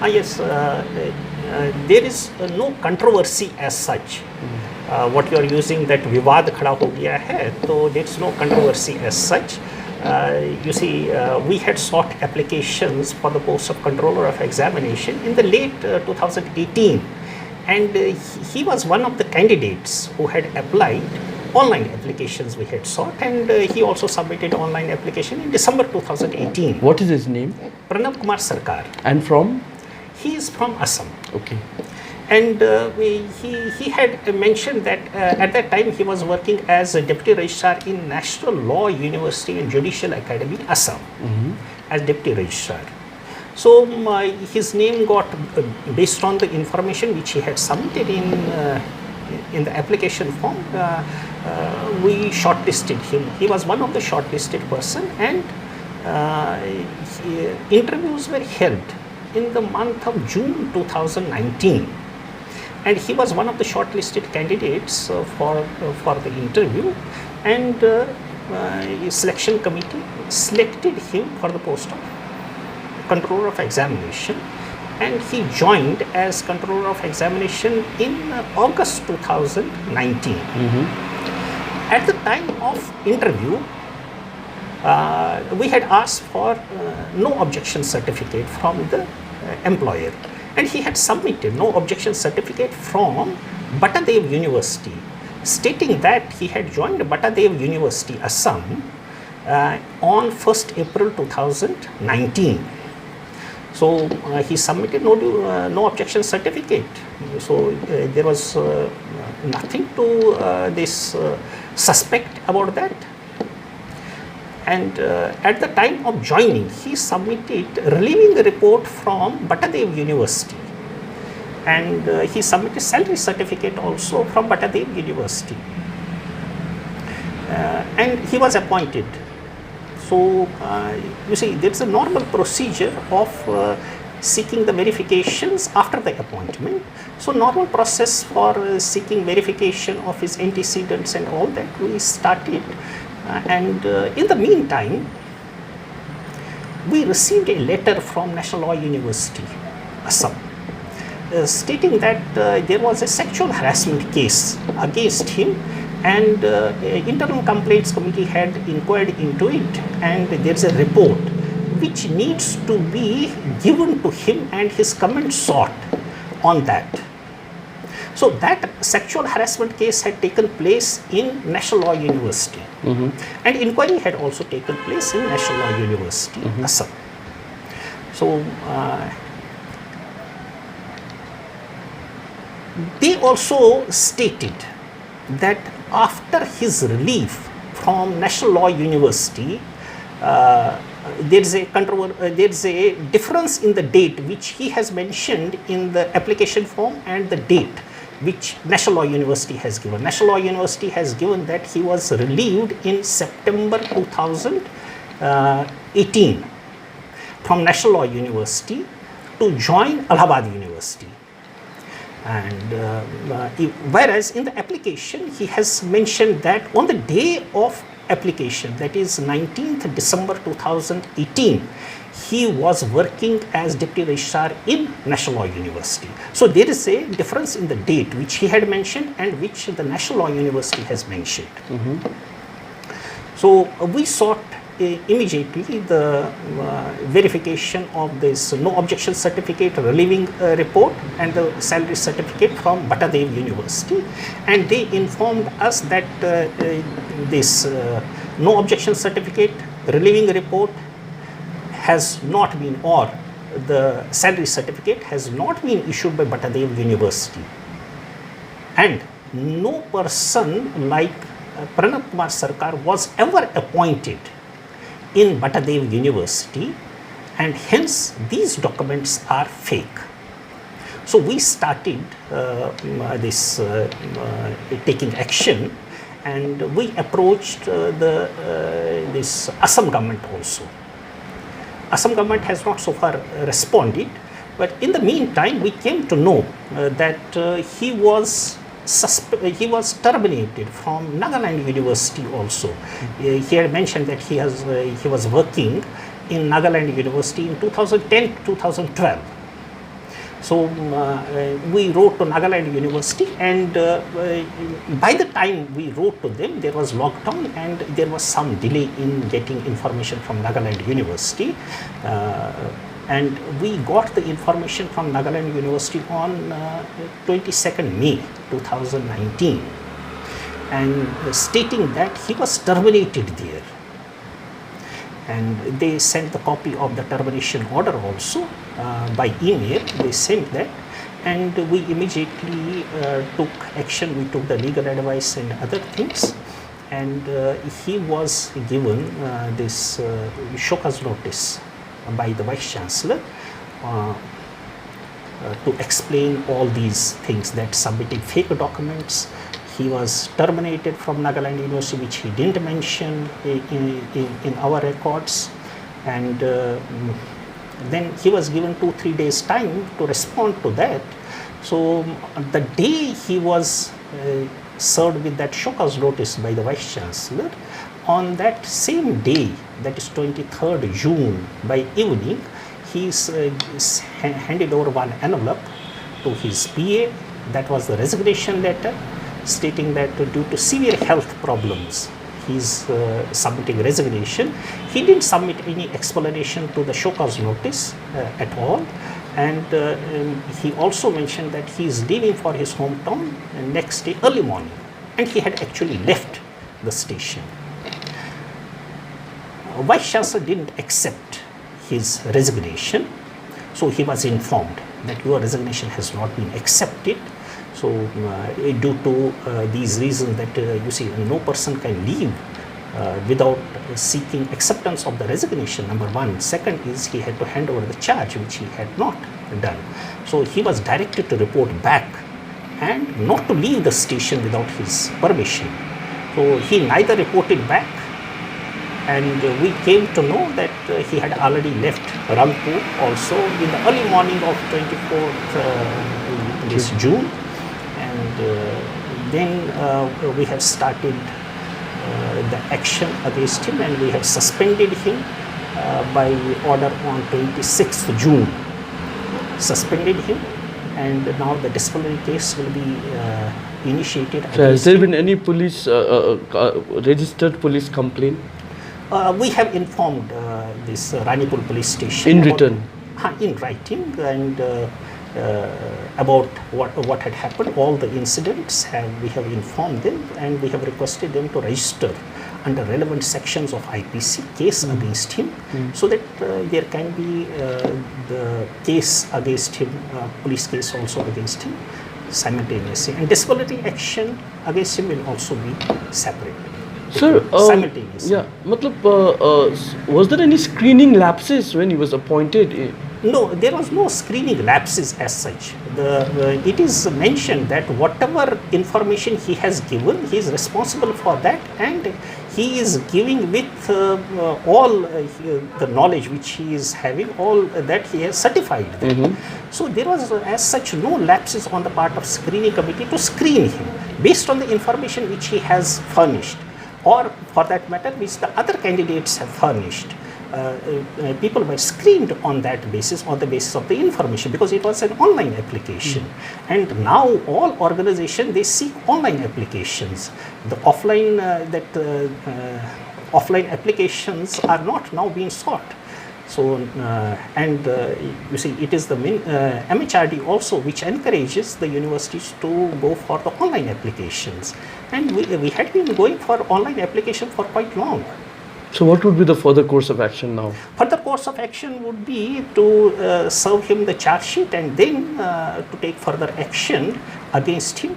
Yes, there is no controversy as such. What you are using, that विवाद खड़ा हो गया है, so there is no controversy as such. You see, we had sought applications for the post of controller of examination in the late 2018, and he was one of the candidates who had applied. Online applications we had sought, and he also submitted online application in December 2018. What is his name? Pranab Kumar Sarkar. And from? He is from Assam. Okay. And he had mentioned that at that time he was working as a deputy registrar in National Law University and Judicial Academy, Assam, as deputy registrar. So his name got, based on the information which he had submitted in the application form, we shortlisted him. He was one of the shortlisted person, and interviews were held in the month of June 2019. And he was one of the shortlisted candidates for the interview, and selection committee selected him for the post of controller of examination, and he joined as controller of examination in August 2019. At the time of interview, we had asked for no objection certificate from the employer, and he had submitted no objection certificate from Batadev University, stating that he had joined Batadev University, Assam, on 1st April 2019. So he submitted no objection certificate. So there was nothing to this suspect about that. And at the time of joining, he submitted relieving report from Batadev University, and he submitted salary certificate also from Batadev University, and he was appointed. So you see, there is a normal procedure of seeking the verifications after the appointment. So normal process for seeking verification of his antecedents and all that we started. And in the meantime, we received a letter from National Law University, Assam, stating that there was a sexual harassment case against him, and internal complaints committee had inquired into it, and there is a report which needs to be given to him and his comment sought on that. So that sexual harassment case had taken place in National Law University, and inquiry had also taken place in National Law University, Assam. So they also stated that after his relief from National Law University, there is a difference in the date which he has mentioned in the application form and the date which National Law University has given. National Law University has given that he was relieved in September 2018 from National Law University to join Allahabad University. And whereas in the application he has mentioned that on the day of application, that is 19th December 2018, he was working as deputy registrar in National Law University. So there is a difference in the date which he had mentioned and which the National Law University has mentioned. So we sought immediately the verification of this no objection certificate, relieving report, and the salary certificate from Batadev University, and they informed us that this no objection certificate, relieving report has not been, or the salary certificate has not been issued by Batadev University, and no person like Pranab Kumar Sarkar was ever appointed in Batadev University, and hence these documents are fake. So we started taking action, and we approached this Assam government also. Assam government has not so far responded, but in the meantime we came to know that he was terminated from Nagaland University also. He had mentioned that he was working in Nagaland University in 2010-2012. So we wrote to Nagaland University, and by the time we wrote to them, there was lockdown and there was some delay in getting information from Nagaland University. And we got the information from Nagaland University on 22nd May 2019, and stating that he was terminated there. And they sent the copy of the termination order also by email. They sent that, and we immediately took action. We took the legal advice and other things, and he was given this show cause notice by the Vice Chancellor to explain all these things, that submitting fake documents. He was terminated from Nagaland University, which he didn't mention in our records, and then he was given 2-3 days time to respond to that. So the day he was served with that show cause notice by the Vice Chancellor, on that same day, that is 23rd June by evening, he handed over one envelope to his PA. That was the resignation letter, stating that due to severe health problems, he is submitting resignation. He didn't submit any explanation to the show cause notice at all, and he also mentioned that he is leaving for his hometown next day early morning, and he had actually left the station. Vice Chancellor didn't accept his resignation, so he was informed that your resignation has not been accepted. So due to these reasons that you see, no person can leave without seeking acceptance of the resignation, number one. Second is he had to hand over the charge, which he had not done. So he was directed to report back and not to leave the station without his permission. So he neither reported back, and we came to know that he had already left Rangpur also in the early morning of 24th this June. And then we have started the action against him, and we have suspended him by order on 26th June. Suspended him, and now the disciplinary case will be initiated. So has there been any police registered police complaint? We have informed this Ranipur police station in return, in writing, and about what had happened, all the incidents, we have informed them, and we have requested them to register under relevant sections of IPC case against him, so that there can be the case against him, police case also against him simultaneously, and disciplinary action against him will also be separated. Sir, simultaneously. Yeah, was there any screening lapses when he was appointed? No, there was no screening lapses as such. It is mentioned that whatever information he has given, he is responsible for that, and he is giving with all the knowledge which he is having, all that he has certified. So there was as such no lapses on the part of screening committee to screen him based on the information which he has furnished, or for that matter which the other candidates have furnished. People were screened on that basis, on the basis of the information, because it was an online application. And now all organizations, they seek online applications. The offline offline applications are not now being sought. So you see, it is the MHRD also which encourages the universities to go for the online applications, and we had been going for online application for quite long. So what would be the further course of action now? Further course of action would be to serve him the charge sheet, and then to take further action against him.